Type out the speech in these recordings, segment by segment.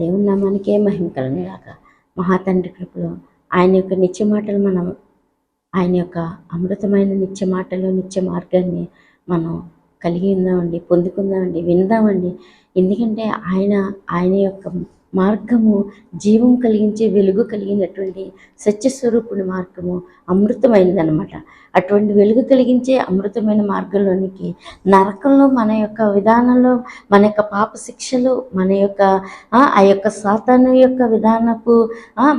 దేవుని నామానికే మహిమ కలుగునుగాక. మహాతండ్రి కృపలో ఆయన యొక్క నిత్య మాటలు ఆయన యొక్క అమృతమైన నిత్య మాటలు నిత్య మార్గాన్ని మనం కలిగి ఉందామండి, పొందుకుందామండి, విందామండి. ఎందుకంటే ఆయన యొక్క మార్గము జీవం కలిగించే వెలుగు కలిగినటువంటి సత్యస్వరూపుని మార్గము అమృతమైనదనమాట. అటువంటి వెలుగు కలిగించే అమృతమైన మార్గంలోనికి నరకంలో మన యొక్క విధానంలో మన యొక్క పాప శిక్షలు మన యొక్క ఆ యొక్క సాతాను యొక్క విధానపు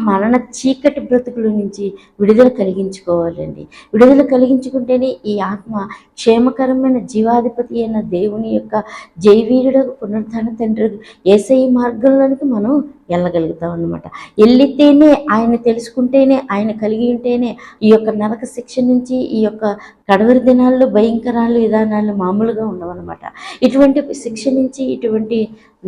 మరణ చీకటి బ్రతుకుల నుంచి విడుదల కలిగించుకోవాలండి. విడుదల కలిగించుకుంటేనే ఈ ఆత్మ క్షేమకరమైన జీవాధిపతి అయిన దేవుని యొక్క జైవీరుడు పునరుద్ధాన తండ్రి యేసయ్య మార్గంలోనికి మనం వెళ్ళగలుగుతాం అన్నమాట. వెళ్ళితేనే ఆయన తెలుసుకుంటేనే ఆయన కలిగి ఉంటేనే ఈ యొక్క నరక శిక్ష నుంచి ఈ యొక్క కడవరి దినాల్లో భయంకరాలు విధానాలు మామూలుగా ఉండవన్నమాట. ఇటువంటి శిక్ష నుంచి ఇటువంటి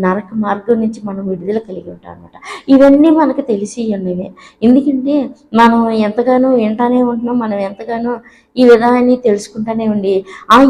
నరక మార్గం నుంచి మనం విడుదల కలిగి ఉంటాం అనమాట. ఇవన్నీ మనకు తెలిసి ఉన్నవే. ఎందుకంటే మనం ఎంతగానో వింటానే ఉంటున్నాం, మనం ఎంతగానో ఈ విధానాన్ని తెలుసుకుంటానే ఉండి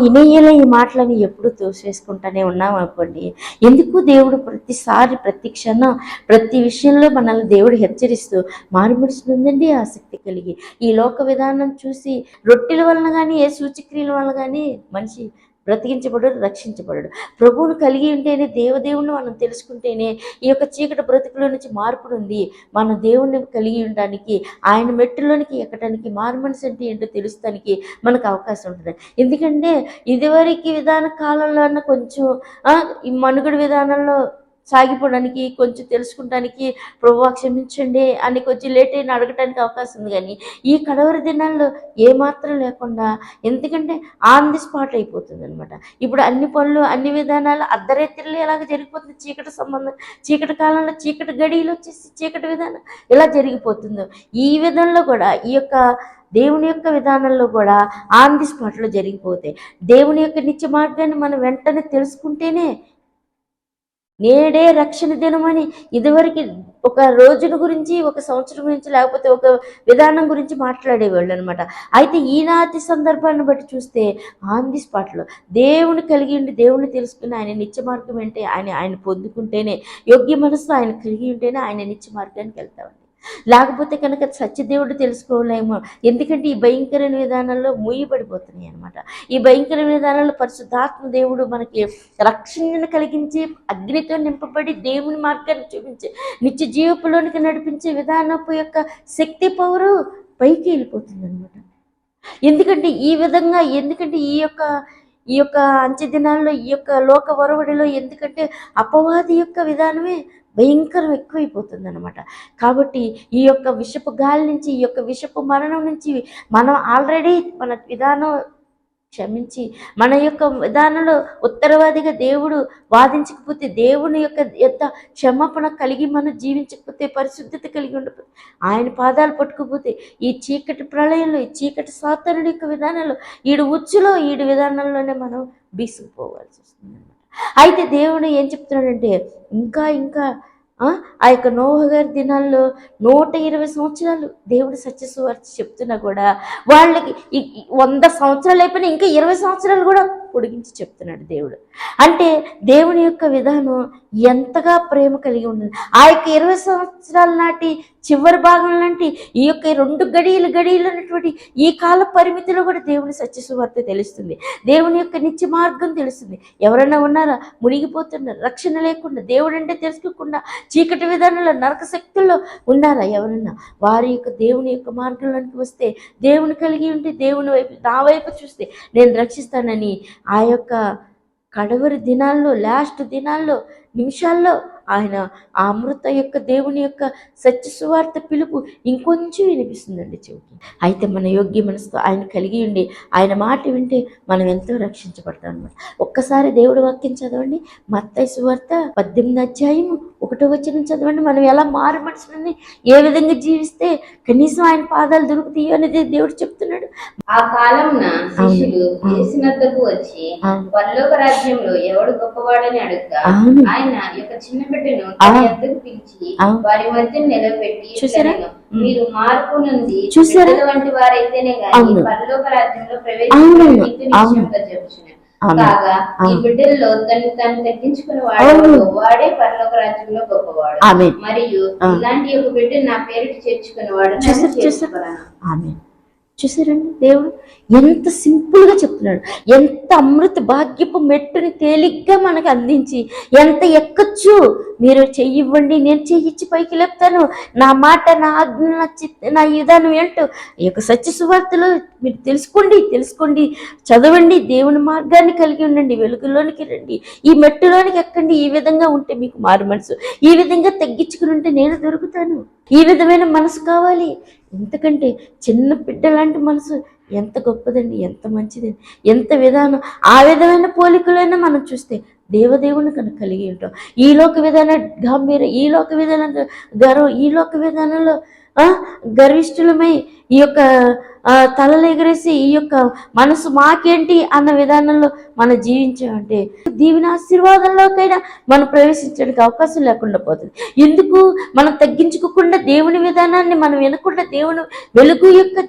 ఇనేయలో ఈ మాటలని ఎప్పుడు తోసివేసుకుంటానే ఉన్నాం అనుకోండి. ఎందుకు దేవుడు ప్రతిసారి ప్రతి క్షణం ప్రతి విషయంలో మనల్ని దేవుడు హెచ్చరిస్తూ మారుమడుస్తుందండి ఆసక్తి కలిగి. ఈ లోక విధానం చూసి రొట్టెల వలన కానీ ఏ సూచక్రియల వల్ల కానీ మనిషి బ్రతికించబడడు, రక్షించబడడు. ప్రభువును కలిగి ఉంటేనే దేవదేవుణ్ణి మనం తెలుసుకుంటేనే ఈ యొక్క చీకటి బ్రతుకులో నుంచి మార్పుడు ఉంది. మనం దేవుణ్ణి కలిగి ఉండడానికి ఆయన మెట్టులోనికి ఎక్కడానికి మారుమనసు అంటే ఏంటో తెలుస్తానికి మనకు అవకాశం ఉంటుంది. ఎందుకంటే ఇదివరకు విధాన కాలంలో అన్న కొంచెం ఈ మనుగడ విధానంలో సాగిపోవడానికి కొంచెం తెలుసుకుంటానికి ప్రభువా క్షమించండి అని కొంచెం లేట్ అయినా అడగటానికి అవకాశం ఉంది. కానీ ఈ కడవరి దినాల్లో ఏమాత్రం లేకుండా, ఎందుకంటే ఆన్ ది స్పాట్ అయిపోతుంది అనమాట. ఇప్పుడు అన్ని పనులు అన్ని విధానాలు అర్ధరాత్రిలో ఎలాగ జరిగిపోతుంది. చీకటి కాలంలో చీకటి గడియలు వచ్చేసి చీకటి విధానం ఎలా జరిగిపోతుందో ఈ విధంలో కూడా ఈ యొక్క దేవుని యొక్క విధానంలో కూడా ఆన్ ది స్పాట్లో జరిగిపోతాయి. దేవుని యొక్క నిత్య మార్గాన్ని మనం వెంటనే తెలుసుకుంటేనే నేడే రక్షణ దినమని ఇదివరకు ఒక రోజుల గురించి ఒక సంవత్సరం గురించి లేకపోతే ఒక విధానం గురించి మాట్లాడేవాళ్ళు అనమాట. అయితే ఈనాటి సందర్భాన్ని బట్టి చూస్తే ఆన్ ది స్పాట్లో దేవుని కలిగి ఉండి దేవుని తెలుసుకుని ఆయన నిత్య మార్గం అంటే ఆయన పొందుకుంటేనే యోగ్య మనసు ఆయన కలిగి ఉంటేనే ఆయన నిత్య మార్గానికి వెళ్తామండి. లేకపోతే కనుక సత్యదేవుడు తెలుసుకోలేము. ఎందుకంటే ఈ భయంకరమైన విధానంలో మూయబడిపోతున్నాయి అనమాట. ఈ భయంకరమైన విధానంలో పరిశుద్ధాత్మ దేవుడు మనకి రక్షణను కలిగించి అగ్నితో నింపబడి దేవుని మార్గాన్ని చూపించి నిత్య జీవపులోనికి నడిపించే విధానపు యొక్క శక్తి పవరు పైకి వెళ్ళిపోతుంది అనమాట. ఎందుకంటే ఈ యొక్క అంచె దినాల్లో ఈ యొక్క లోక వరవడిలో ఎందుకంటే అపవాది యొక్క విధానమే భయంకరం ఎక్కువైపోతుంది అనమాట. కాబట్టి ఈ యొక్క విషపు గాలి నుంచి ఈ యొక్క విషపు మరణం నుంచి మనం ఆల్రెడీ మన విధానం క్షమించి మన యొక్క విధానంలో ఉత్తరవాదిగా దేవుడు వాదించకపోతే, దేవుని యొక్క క్షమాపణ కలిగి మనం జీవించకపోతే, పరిశుద్ధత కలిగి ఉండకపోతే, ఆయన పాదాలు పట్టుకుపోతే ఈ చీకటి ప్రళయంలో ఈ చీకటి సాతానుడి యొక్క విధానంలో ఈడు విధానంలోనే మనం బీసుకుపోవాల్సి వస్తుంది అనమాట. అయితే దేవుడు ఏం చెప్తున్నాడంటే ఇంకా ఆ యొక్క నోహ గారి దినాల్లో 120 సంవత్సరాలు దేవుడు సత్యసువార్త చెప్తున్నా కూడా వాళ్ళకి 100 సంవత్సరాలు అయిపోయినా ఇంకా 20 సంవత్సరాలు కూడా పొడిగించి చెప్తున్నాడు దేవుడు. అంటే దేవుని యొక్క విధానం ఎంతగా ప్రేమ కలిగి ఉంటుంది. ఆ యొక్క 20 సంవత్సరాల నాటి చివరి భాగం లాంటి ఈ యొక్క 2 గడియలు అన్నటువంటి ఈ కాల పరిమితిలో కూడా దేవుని సత్యసువార్త తెలుస్తుంది. దేవుని యొక్క నిత్య మార్గం తెలుస్తుంది. ఎవరైనా ఉన్నారా మునిగిపోతున్నారు, రక్షణ లేకుండా, దేవుడు అంటే తెలుసుకోకుండా చీకటి విధానంలో నరక శక్తుల్లో ఉన్నారా ఎవరన్నా? వారి యొక్క దేవుని యొక్క మార్గంలోనికి వస్తే, దేవుని కలిగి ఉంటే, దేవుని వైపు నా వైపు చూస్తే నేను రక్షిస్తానని ఆ యొక్క కడవరి దినాల్లో లాస్ట్ దినాల్లో నిమిషాల్లో ఆయన ఆ అమృత యొక్క దేవుని యొక్క సత్య సువార్త పిలుపు ఇంకొంచెం వినిపిస్తుందండి చెవికి. అయితే మన యోగ్య మనసుతో ఆయన కలిగి ఉండి ఆయన మాట వింటే మనం ఎంతో రక్షించబడతాం అనమాట. ఒక్కసారి దేవుడి వాక్యం చదవండి. మత్తయి సువార్త 18వ అధ్యాయం 1వ వచనం చదవండి. మనం ఎలా మారు మనసుని ఏ విధంగా జీవిస్తే కనీసం ఆయన పాదాలు దొరుకుతాయో అనేది దేవుడు చెప్తున్నాడు. ఆ కాలంన శిష్యులు యేసునద్దకు వచ్చి పరలోక రాజ్యంలో ఎవడు గొప్పవాడని అడుగుతా ఆయన యొక్క చిన్న బిడ్డను తన యొద్దకు పిలిచి వారి మధ్య నిలబెట్టి, మీరు మార్పు నుండి వంటి వారైతేనే గాని పరలోక రాజ్యంలో ప్రవేశించలేరని చెప్పుచున్నారు. కాగా ఈ బిడ్డల్లో తను తగ్గించుకుని వాడే పరలోక రాజ్యంలో గొప్పవాడు. మరియు ఇలాంటి ఒక బిడ్డ నా పేరుకి చేర్చుకుని వాడు ఆమె. చూసారండి, దేవుడు ఎంత సింపుల్గా చెప్తున్నాడు. ఎంత అమృత భాగ్యపు మెట్టుని తేలిగ్గా మనకు అందించి ఎంత ఎక్కచ్చు, మీరు చెయ్యివ్వండి నేను చెయ్యిచ్చి పైకి లేపుతాను, నా మాట నా ఆజ్ఞ నా విధానం ఏంటో ఈ యొక్క సత్య సువార్తలో మీరు తెలుసుకోండి, చదవండి, దేవుని మార్గాన్ని కలిగి ఉండండి, వెలుగులోనికి రండి, ఈ మెట్టులోనికి ఎక్కండి, ఈ విధంగా ఉంటే మీకు మారు మనసు, ఈ విధంగా తగ్గించుకుని ఉంటే నేను దొరుకుతాను. ఈ విధమైన మనసు కావాలి. ఎందుకంటే చిన్న బిడ్డ లాంటి మనసు ఎంత గొప్పదండి, ఎంత మంచిదండి, ఎంత విధానం. ఆ విధమైన పోలికలైనా మనం చూస్తే దేవదేవుని కనుక కలిగి ఉంటాం. ఈ లోక విధాన గాంభీర్యం, ఈ లోక విధాన గర్వం, ఈ లోక విధానంలో గర్విష్ఠులమై ఈ యొక్క తలలు ఎగరేసి ఈ యొక్క మనసు మాకేంటి అన్న విధానంలో మనం జీవించామంటే దీవెన ఆశీర్వాదంలోకైనా మనం ప్రవేశించడానికి అవకాశం లేకుండా పోతుంది. ఎందుకు మనం తగ్గించుకోకుండా దేవుని విధానాన్ని మనం వినకుండా దేవుని వెలుగు యొక్క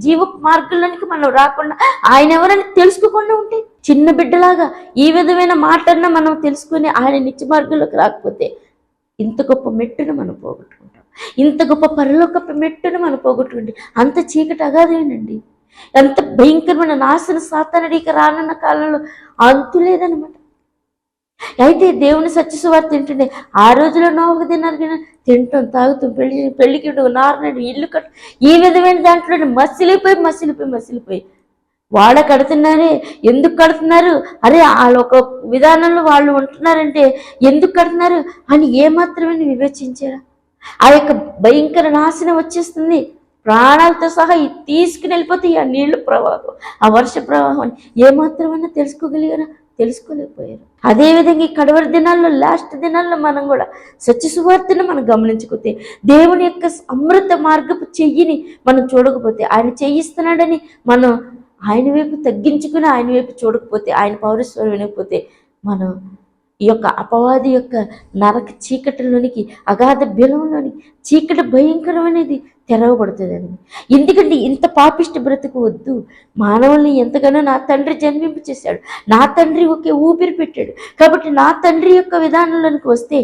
జీవ మార్గంలోనికి మనం రాకుండా ఆయన ఎవరని తెలుసుకోకుండా ఉంటే చిన్న బిడ్డలాగా ఈ విధమైన మాటన్న మనం తెలుసుకుని ఆయన నిత్య మార్గంలోకి రాకపోతే ఇంత గొప్ప మెట్టును మనం పోగొట్టుకుంటాం. ఇంత గొప్ప పరలోకపు మెట్టును మనం పోగొట్టుకుంటే అంత చీకటి అగాధమేనండి. ఎంత భయంకరమైన నాశన సాతానుడికి రానున్న కాలంలో అంతు లేదనమాట. అయితే దేవుని సత్య సువార్త తింటుండే ఆ రోజులో నోవకు తిన్నారు, తింటాం తాగుతాం, పెళ్లికి నారనడు ఇల్లు కట్టు, ఈ విధమైన దాంట్లో మసిలిపోయి వాడ కడుతున్నారే, ఎందుకు కడుతున్నారు, అరే వాళ్ళు ఒక విధానంలో వాళ్ళు ఉంటున్నారంటే ఎందుకు కడుతున్నారు అని ఏమాత్రమే వివేచించారా? ఆ యొక్క భయంకర నాశనం వచ్చేస్తుంది, ప్రాణాలతో సహా తీసుకుని వెళ్ళిపోతే ఆ నీళ్లు ప్రవాహం, ఆ వర్ష ప్రవాహం ఏమాత్రమైనా తెలుసుకోలేకపోయారు. అదేవిధంగా ఈ కడవరి దినాల్లో లాస్ట్ దినాల్లో మనం కూడా సత్య సువార్తను మనం గమనించకపోతే దేవుని యొక్క అమృత మార్గపు చెయ్యిని మనం చూడకపోతే ఆయన చెయ్యిస్తున్నాడని మనం ఆయన వైపు తగ్గించుకుని ఆయన వైపు చూడకపోతే ఆయన పౌరస్వరం వినకపోతే మనం ఈ యొక్క అపవాది యొక్క నరక చీకటిలోనికి అగాధ బిలంలోనికి చీకటి భయంకరమైనది తెరవబడుతుందని. ఎందుకంటే ఇంత పాపిష్టి బ్రతుకు వద్దు. మానవుల్ని ఎంతగానో నా తండ్రి జన్మింపు చేశాడు, నా తండ్రి ఒకే ఊపిరి పెట్టాడు, కాబట్టి నా తండ్రి యొక్క విధానంలోనికి వస్తే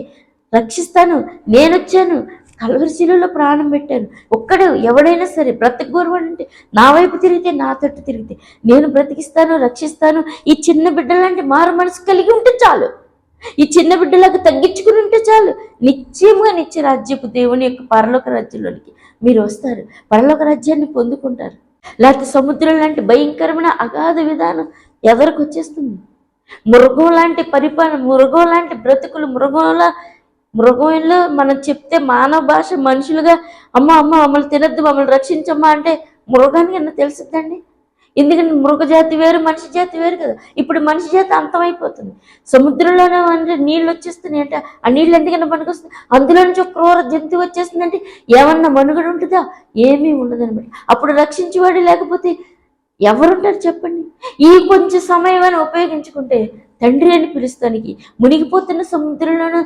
రక్షిస్తాను, నేనొచ్చాను, కల్వరి శిలువలో ప్రాణం పెట్టాను. ఒక్కడు ఎవడైనా సరే బ్రతకగోరువాడంటే నా వైపు తిరిగితే, నా తట్టు తిరిగితే నేను బ్రతికిస్తాను, రక్షిస్తాను. ఈ చిన్న బిడ్డలాంటి మారు మనసు కలిగి ఉంటే చాలు, ఈ చిన్న బిడ్డలకు తగ్గించుకుని ఉంటే చాలు, నిశ్చయముగా నిత్య రాజ్యపు దేవుని యొక్క పరలోక రాజ్యంలోనికి మీరు వస్తారు, పరలోక రాజ్యాన్ని పొందుకుంటారు. లేకపోతే సముద్రం లాంటి భయంకరమైన అగాధ విధానం ఎవరికి వచ్చేస్తుంది. మృగం లాంటి పరిపాలన, మృగం లాంటి బ్రతుకులు, మృగంలో మనం చెప్తే మానవ భాష మనుషులుగా అమ్మ మమ్మల్ని తినద్దు, మమ్మల్ని రక్షించమ్మా అంటే మృగానికి అన్న తెలుస్తుందండి. ఎందుకంటే మృగజాతి వేరు, మనిషి జాతి వేరు కదా. ఇప్పుడు మనిషి జాతి అంతమైపోతుంది. సముద్రంలోనే అంటే నీళ్ళు వచ్చేస్తున్నాయి అంటే ఆ నీళ్ళు ఎందుకన్నా పనికొస్తుంది, అందులో నుంచి ఒక క్రూర జంతువు వచ్చేస్తుందంటే ఏమన్నా మనుగడ ఉంటుందా? ఏమీ ఉండదనమాట. అప్పుడు రక్షించేవాడు లేకపోతే ఎవరుంటారు చెప్పండి? ఈ కొంచెం సమయం అని ఉపయోగించుకుంటే తండ్రి అని పిలుస్తానికి మునిగిపోతున్న సముద్రంలోనూ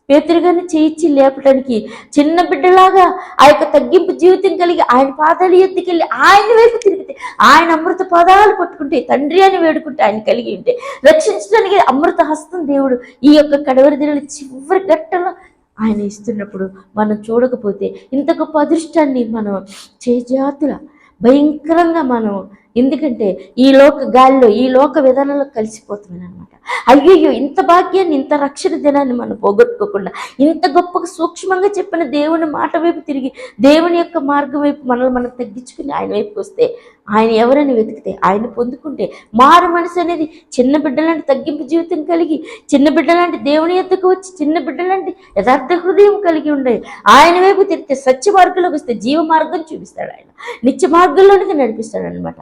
పేతురుగానే చేయించి లేపడానికి చిన్న బిడ్డలాగా ఆ యొక్క తగ్గింపు జీవితం కలిగి ఆయన పాదాలు ఎత్తుకెళ్ళి ఆయన వైపు తిరిగితే, ఆయన అమృత పాదాలు పట్టుకుంటే, తండ్రి అని వేడుకుంటే ఆయన కలిగి ఉంటే రక్షించడానికి అమృత హస్తం దేవుడు ఈ యొక్క కడవరి దినాల చివరి ఘట్టంలో ఆయన ఇస్తున్నప్పుడు మనం చూడకపోతే ఇంత గొప్ప అదృష్టాన్ని మనం చేజాతుల భయంకరంగా మనం, ఎందుకంటే ఈ లోక గాలిలో ఈ లోక విధానంలో కలిసిపోతున్నాను అనమాట. అయ్యో ఇంత భాగ్యాన్ని, ఇంత రక్షణ దినాన్ని మనం పోగొట్టుకోకుండా ఇంత గొప్పగా సూక్ష్మంగా చెప్పిన దేవుని మాట వైపు తిరిగి దేవుని యొక్క మార్గం వైపు మనల్ని మనం తగ్గించుకుని ఆయన వైపుకి వస్తే, ఆయన ఎవరని వెతికితే ఆయన పొందుకుంటే మారు మనసు అనేది చిన్న బిడ్డలాంటి తగ్గింపు జీవితం కలిగి, చిన్న బిడ్డలాంటి దేవుని ఎద్దకు వచ్చి, చిన్న బిడ్డలాంటి యథార్థ హృదయం కలిగి ఉండే ఆయన వైపు తిరిగితే సత్య మార్గంలోకి వస్తే జీవ మార్గం చూపిస్తాడు, ఆయన నిత్య మార్గంలోనికి నడిపిస్తాడు అనమాట.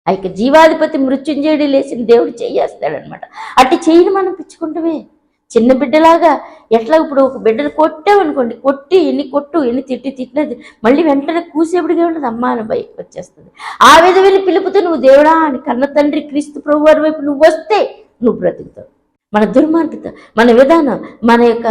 ఆ యొక్క జీవాధిపతి మృత్యుంజయుడు లేచిన దేవుడు చేయేస్తాడనమాట. అట్టి చెయ్యిని మనం పిచ్చుకుంటామే చిన్న బిడ్డలాగా. ఎట్లా ఇప్పుడు ఒక బిడ్డను కొట్టామనుకోండి, ఎన్ని తిట్టినది మళ్ళీ వెంటనే కూసేపుడిగా ఉంటుంది, అమ్మ అని బయటకు వచ్చేస్తుంది. ఆ విధమైన పిలుపుతో నువ్వు దేవుడా అని కన్న తండ్రి క్రీస్తు ప్రభు వారి వైపు నువ్వు వస్తే నువ్వు బ్రతుకుతావు. మన దుర్మార్గత, మన విధానం, మన యొక్క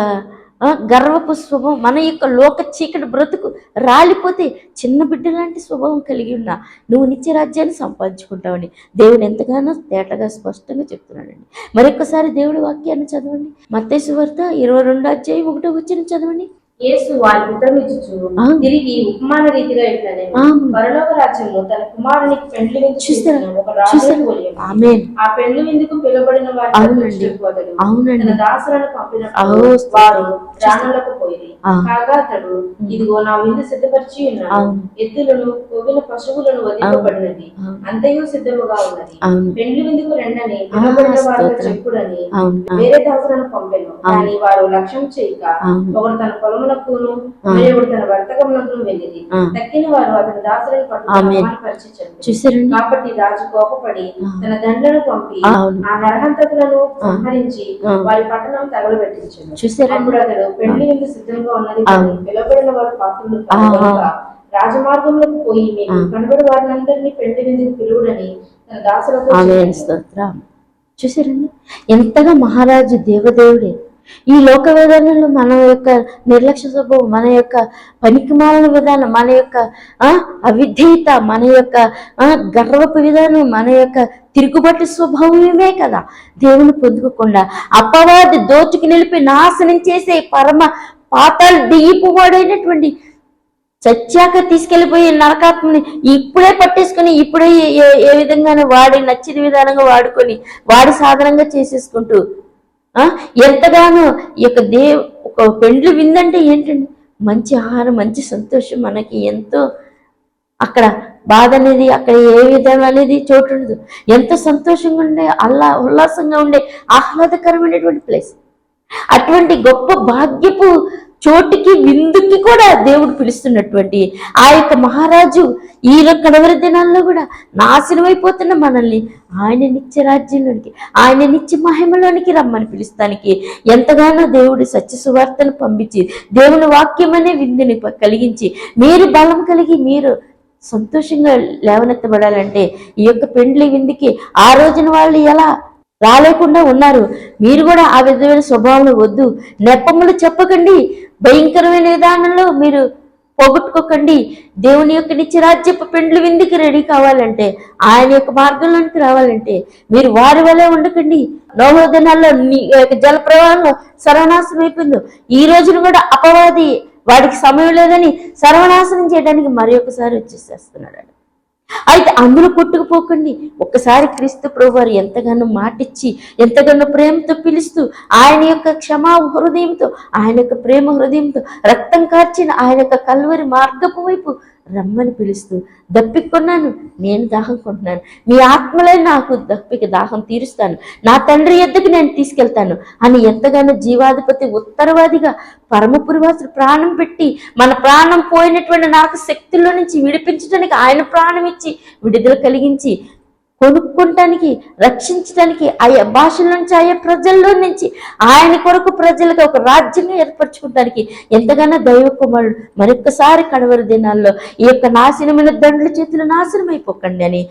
గర్వపు స్వభావం, మన యొక్క లోక చీకటి బ్రతుకు రాలిపోతే చిన్న బిడ్డ లాంటి స్వభావం కలిగి ఉన్నా నువ్వు నిత్య రాజ్యాన్ని సంపాదించుకుంటావని దేవుడు ఎంతగానో తేటగా స్పష్టంగా చెప్తున్నాడండి. మరొకసారి దేవుడి వాక్యాన్ని చదవండి. మత్తయి సువార్త 22:1 చదవండి. యేసు వారికి ఉత్తరమిచ్చుచు తిరిగి ఉపమాన రీతిగా ఇట్లనెను, పరలోక రాజ్యము తన కుమారునికి పెండ్లి విందు చేసిన ఒక రాజును పోలియున్నది. ఆ పెండ్లి విందుకు పిలువబడిన వారి తన దాసులను పంపినప్పుడు వారు ప్రాణులకు పోయింది. కాగా అతడు, ఇదిగో నా విందు సిద్ధపరిచి ఉన్నాను, ఎద్దులను కొవ్విన పశువులను వదిలిపబడినది, అంతయు సిద్ధముగా ఉన్నది, పెండ్లి విందుకు రెండని పిలువబడిన వారితో చెప్పుడని వేరే దాసులను పంపెను. కానీ వారు లక్ష్యం చేయక ఒకడు తన పొలమునకును మరొకడు తన వర్తకమునకును వెళ్ళింది. తక్కిన వారు అతని దాసులను పట్టుకుని కాబట్టి రాజు కోపపడి తన దండలను పంపి ఆ నరహంతకులను సంహరించి వారి పట్టణం తగలబెట్టించాడు. అప్పుడు అతడు పెండ్లి విందు సిద్ధంగా ఉన్నది కానీ పిలువబడిన వారు పాత్రులు రాజమార్గంలోకి పోయి మీకు కనబడి వారినందరినీ పెండ్లి విందుకు పిలువుడని తన దాసులతో చూసారండి. ఎంతగా మహారాజు దేవదేవుడే ఈ లోక విధానంలో మన యొక్క నిర్లక్ష్య స్వభావం, మన యొక్క పనికిమాలిన విధానం, మన యొక్క అవిధేయత, మన యొక్క గర్వపు విధానం, మన యొక్క తిరుగుబాటు స్వభావమే కదా దేవుని పొందుకోకుండా అపవాది దోచుకు నిలిపి నాశనం చేసే పరమ పాతాలు దిగిపోవాడైనటువంటి చచ్చాక తీసుకెళ్లిపోయి నరకాత్మని ఇప్పుడే పట్టేసుకుని ఇప్పుడే ఏ విధంగానే వాడి నచ్చిన విధానంగా వాడుకొని వాడి సాధనంగా చేసేసుకుంటూ ఎంతగానో ఈ యొక్క ఒక పెండ్లు విందంటే ఏంటండి, మంచి ఆహారం, మంచి సంతోషం, మనకి ఎంతో అక్కడ బాధ అనేది అక్కడ ఏ విధంగా అనేది చోటు ఉండదు. ఎంతో సంతోషంగా ఉండే ఉల్లాసంగా ఉండే ఆహ్లాదకరమైనటువంటి ప్లేస్. అటువంటి గొప్ప భాగ్యపు చోటికి విందుకి కూడా దేవుడు పిలుస్తున్నటువంటి ఆ యొక్క మహారాజు ఈ కడవరి దినాల్లో కూడా నాశనమైపోతున్న మనల్ని ఆయన నిత్య రాజ్యంలోనికి, ఆయన నిత్య మహిమలోనికి రమ్మని పిలుస్తానికి ఎంతగానో దేవుడు సత్య సువార్తను పంపించి దేవుని వాక్యం అనే విందుని కలిగించి మీరు బలం కలిగి మీరు సంతోషంగా లేవనెత్తబడాలంటే ఈ యొక్క పెండ్లి విందుకి ఆ రోజున వాళ్ళు ఎలా రాలేకుండా ఉన్నారు. మీరు కూడా ఆ విధమైన స్వభావంలో వద్దు, నెప్పములు చెప్పకండి, భయంకరమైన విధానంలో మీరు పోగొట్టుకోకండి. దేవుని యొక్క నిత్యరాజ్యపు పెండ్లు విందుకి రెడీ కావాలంటే, ఆయన యొక్క మార్గంలోనికి రావాలంటే మీరు వారి వల్లే ఉండకండి. నోవహు దినాల్లో జల ప్రవాహంలో సర్వనాశనం అయిపోయిందో ఈ రోజున కూడా అపవాది వాడికి సమయం లేదని సర్వనాశనం చేయడానికి మరి ఒకసారి వచ్చేసేస్తున్నాడు. అయితే అందులో కొట్టుకుపోకండి. ఒక్కసారి క్రీస్తు ప్రభువారు ఎంతగానో మాటిచ్చి ఎంతగానో ప్రేమతో పిలుస్తూ ఆయన యొక్క క్షమా హృదయంతో, ఆయన యొక్క ప్రేమ హృదయంతో రక్తం కార్చిన ఆయన యొక్క కల్వరి మార్గపు వైపు రమ్మని పిలుస్తూ దప్పికొన్నాను, నేను దాహం కొంటున్నాను, మీ ఆత్మలే నాకు దప్పిక దాహం తీరుస్తాను, నా తండ్రి యొద్దకు నేను తీసుకెళ్తాను అని ఎంతగానో జీవాధిపతి ఉత్తరవాదిగా పరమపురివాసుడు ప్రాణం పెట్టి మన ప్రాణం పోయినటువంటి నాకు శక్తుల్లో నుంచి విడిపించడానికి ఆయన ప్రాణం ఇచ్చి విడుదల కలిగించి కొనుక్కుంటానికి, రక్షించడానికి, ఆయా భాషల నుంచి, ఆయా ప్రజల్లో నుంచి ఆయన కొరకు ప్రజలకు ఒక రాజ్యంగా ఏర్పరచుకోవడానికి ఎంతగానో దైవ కుమారుడు మరొక్కసారి కడవరి దినాల్లో ఈ యొక్క నాశనమైన దండ్ల చేతులు నాశనం అయిపోకండి అని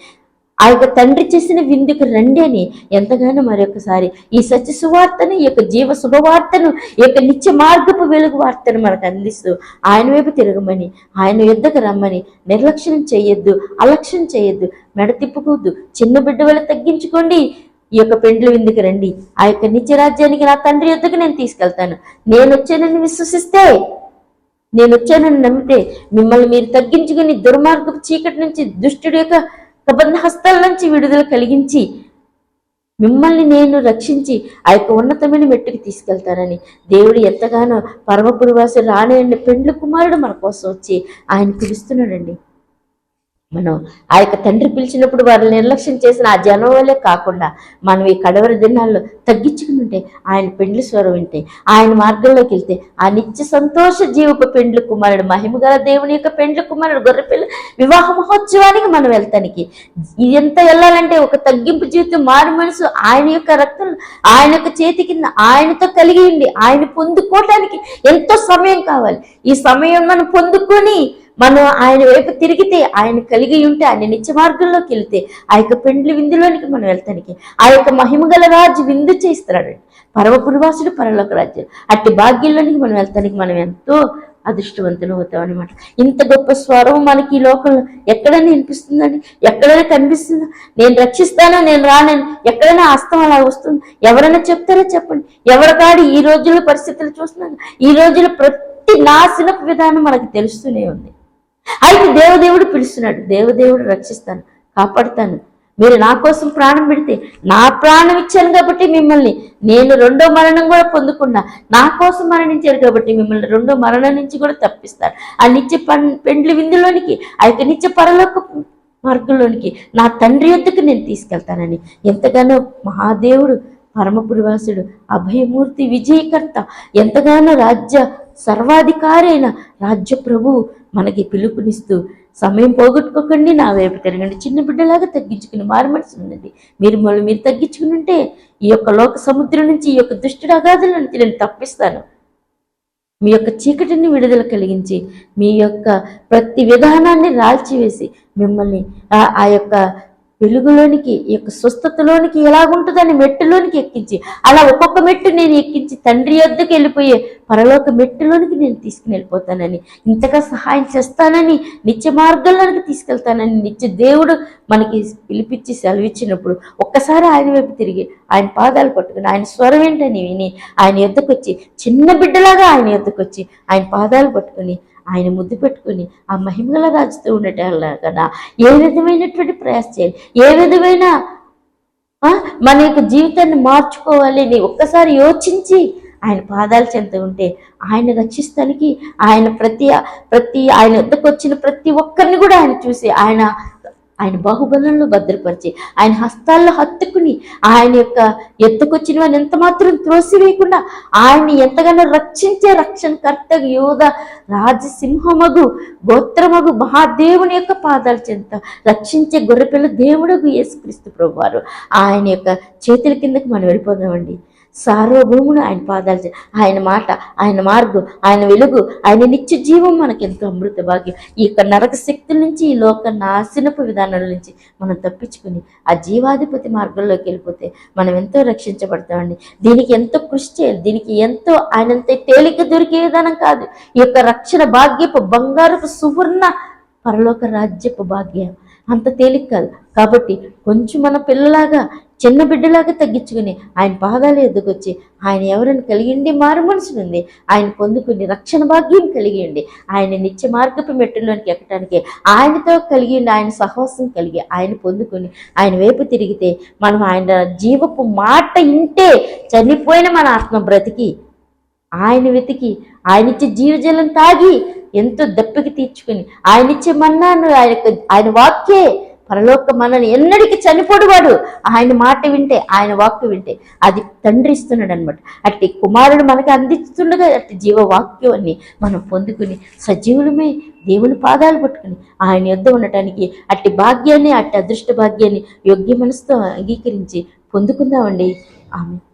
ఆ యొక్క తండ్రి చేసిన విందుకు రండి అని ఎంతగానో మరొకసారి ఈ సత్య సువార్తను, ఈ యొక్క జీవ శుభవార్తను, ఈ యొక్క నిత్య మార్గపు వెలుగు వార్తను మనకు అందిస్తూ ఆయన వైపు తిరగమని, ఆయన యుద్ధకు రమ్మని, నిర్లక్ష్యం చేయొద్దు, అలక్ష్యం చేయొద్దు, మెడ తిప్పుకోవద్దు, చిన్న బిడ్డ వల్ల తగ్గించుకోండి, ఈ యొక్క పెండ్లు విందుకు రండి, ఆ యొక్క నిత్యరాజ్యానికి నా తండ్రి యుద్ధకు నేను తీసుకెళ్తాను, నేను వచ్చానని విశ్వసిస్తే, నేను వచ్చానని నమ్మితే మిమ్మల్ని మీరు తగ్గించుకుని దుర్మార్గపు చీకటి నుంచి, దుష్టుడి యొక్క కబంధ హస్తాల నుంచి విడుదల కలిగించి మిమ్మల్ని నేను రక్షించి ఆ యొక్క ఉన్నతమైన మెట్టుకు తీసుకెళ్తానని దేవుడు ఎంతగానో పరమపురివాసు రాణి పెండ్లు కుమారుడు మన కోసం వచ్చి ఆయన పిలుస్తున్నాడండి. మనం ఆ యొక్క తండ్రి పిలిచినప్పుడు వారిని నిర్లక్ష్యం చేసిన ఆ జనం వల్లే కాకుండా మనం ఈ కడవరి దినాల్లో తగ్గించుకుని ఉంటే, ఆయన పెండ్లి స్వరం వింటే, ఆయన మార్గంలోకి వెళ్తే ఆ నిత్య సంతోష జీవపు పెండ్లు కుమారుడు, మహిమగల దేవుని యొక్క పెండ్లు కుమారుడు గొర్రెపిల్ల వివాహ మహోత్సవానికి మనం వెళ్తానికి ఇదంతా వెళ్ళాలంటే ఒక తగ్గింపు జీవితం, మారు మనసు, ఆయన యొక్క రక్తం ఆయన యొక్క చేతి కింద ఆయనతో కలిగి ఉండి ఆయన పొందుకోవడానికి ఎంతో సమయం కావాలి. ఈ సమయం మనం పొందుకొని మనం ఆయన వైపు తిరిగితే, ఆయన కలిగి ఉంటే, ఆయన నిత్య మార్గంలోకి వెళ్తే ఆ యొక్క పెండ్లి విందులోనికి మనం వెళ్తానికి ఆ యొక్క మహిమగల రాజు విందు చేస్తున్నాడు. పరమపురవాసుడు పరలోక రాజ్యం. అట్టి భాగ్యంలోనికి మనం వెళ్తానికి మనం ఎంతో అదృష్టవంతులు అవుతాం అనమాట. ఇంత గొప్ప స్వరం మనకి ఈ లోకంలో ఎక్కడైనా వినిపిస్తుందండి? ఎక్కడైనా కనిపిస్తుందా? నేను రక్షిస్తాను, నేను రానని ఎక్కడైనా హస్తం అలా వస్తుంది? ఎవరైనా చెప్తారో చెప్పండి. ఎవరికాడు ఈ రోజుల్లో పరిస్థితులు చూస్తున్నాను. ఈ రోజుల్లో ప్రతి నాశనపు విధానం మనకు తెలుస్తూనే ఉంది. అయితే దేవదేవుడు పిలుస్తున్నాడు, దేవదేవుడు రక్షిస్తాను, కాపాడుతాను, మీరు నా కోసం ప్రాణం పెడితే నా ప్రాణం ఇచ్చాను కాబట్టి మిమ్మల్ని నేను రెండో మరణం కూడా పొందకుండా నా కోసం మరణించారు కాబట్టి మిమ్మల్ని రెండో మరణం నుంచి కూడా తప్పిస్తాను. ఆ నిత్య పెండ్లి విందులోనికి, ఆ యొక్క నిత్య పరలోక మార్గంలోనికి నా తండ్రి యొద్దకు నేను తీసుకెళ్తానని ఎంతగానో మహాదేవుడు, పరమపురవాసుడు, అభయమూర్తి, విజయకర్త, ఎంతగానో రాజ్య సర్వాధికారి అయిన రాజ్య ప్రభువు మనకి పిలుపునిస్తూ, సమయం పోగొట్టుకోకండి, నా వైపు తిరగండి, చిన్న బిడ్డలాగా తగ్గించుకుని మారు మనసు ఉందండి. మీరు తగ్గించుకుని ఉంటే ఈ యొక్క లోక సముద్రం నుంచి, ఈ యొక్క దుష్టుడు అగాధుల నుంచి నేను తప్పిస్తాను. మీ యొక్క చీకటిని విడుదల కలిగించి మీ యొక్క ప్రతి విధానాన్ని రాల్చివేసి మిమ్మల్ని ఆ యొక్క వెలుగులోనికి, ఈ యొక్క స్వస్థతలోనికి ఎలాగుంటుందని మెట్టులోనికి ఎక్కించి, అలా ఒక్కొక్క మెట్టు నేను ఎక్కించి తండ్రి యొద్దకు వెళ్ళిపోయే పరలోక మెట్టులోనికి నేను తీసుకుని వెళ్ళిపోతానని, ఇంతగా సహాయం చేస్తానని, నిత్య మార్గంలోనికి తీసుకెళ్తానని నిత్య దేవుడు మనకి పిలిపించి సెలవిచ్చినప్పుడు ఒక్కసారి ఆయన వైపు తిరిగి ఆయన పాదాలు పట్టుకుని ఆయన స్వరం ఏంటని విని ఆయన యొద్దకు వచ్చి, చిన్న బిడ్డలాగా ఆయన యొద్దకు వచ్చి ఆయన పాదాలు పట్టుకుని ఆయన ముద్దు పెట్టుకుని ఆ మహిమగల రాజుతూ ఉండటం కదా ఏ విధమైనటువంటి ప్రయాస చేయాలి, ఏ విధమైన మన యొక్క జీవితాన్ని మార్చుకోవాలి అని ఒక్కసారి యోచించి ఆయన పాదాలు చెంత ఉంటే ఆయన రక్షిస్తానికి, ఆయన ప్రతి ఆయన వద్దకు వచ్చిన ప్రతి ఒక్కరిని కూడా ఆయన చూసి ఆయన బాహుబలంలో భద్రపరిచి ఆయన హస్తాల్లో హత్తుకుని ఆయన యొక్క ఎత్తుకొచ్చిన వారిని ఎంత మాత్రం త్రోసివేయకుండా ఆయన్ని ఎంతగానో రక్షించే రక్షణకర్త యోధ రాజసింహమగు గోత్రమగు మహాదేవుని యొక్క పాదాలు చెంత రక్షించే గొర్రెపిల్ల దేవుడగు యేసుక్రీస్తు ప్రభువారు ఆయన యొక్క చేతుల కిందకి మనం వెళ్ళిపోదామండి. సార్వభౌముడు ఆయన పాదాలు, ఆయన మాట, ఆయన మార్గం, ఆయన వెలుగు, ఆయన నిత్య జీవం మనకెంతో అమృత భాగ్యం. ఈ యొక్క నరక శక్తుల నుంచి, ఈ లోక నాశనపు విధానాల నుంచి మనం తప్పించుకుని ఆ జీవాధిపతి మార్గంలోకి వెళ్ళిపోతే మనం ఎంతో రక్షించబడతామండి. దీనికి ఎంతో కృషి చేయాలి, దీనికి ఎంతో ఆయనంత తేలిక దొరికే విధానం కాదు. ఈ యొక్క రక్షణ భాగ్యపు బంగారపు సువర్ణ పరలోక రాజ్యపు భాగ్యం అంత తేలిక కాదు. కాబట్టి కొంచెం మన పిల్లలాగా, చిన్న బిడ్డలాగా తగ్గించుకుని ఆయన పాదాలు ఎదుకొచ్చి ఆయన ఎవరిని కలిగిండి మారు మనసునుంది ఆయన పొందుకుని రక్షణ భాగ్యం కలిగిండి ఆయన నిత్య మార్గపు మెట్టులోనికి ఎక్కడానికి ఆయనతో కలిగిండి ఆయన సహవాసం కలిగి ఆయన పొందుకుని ఆయన వైపు తిరిగితే మనం ఆయన జీవపు మాట ఇంటే చనిపోయిన మన ఆత్మ బ్రతికి ఆయన వెతికి ఆయనిచ్చే జీవజలం తాగి ఎంతో దప్పికి తీర్చుకుని ఆయనిచ్చే మన్నాను ఆయన వాక్యే పరలోక మనని ఎన్నడికి చనిపోడువాడు ఆయన మాట వింటే, ఆయన వాక్కు వింటే అది తండ్రి ఇస్తున్నాడు అనమాట. అట్టి కుమారుడు మనకు అందిస్తుండగా అట్టి జీవవాక్యాన్ని మనం పొందుకుని సజీవులమే దేవుని పాదాలు పట్టుకుని ఆయన యొద్ద ఉండటానికి అట్టి భాగ్యాన్ని, అట్టి అదృష్ట భాగ్యాన్ని యోగ్య మనసుతో అంగీకరించి పొందుకుందామండి. ఆమె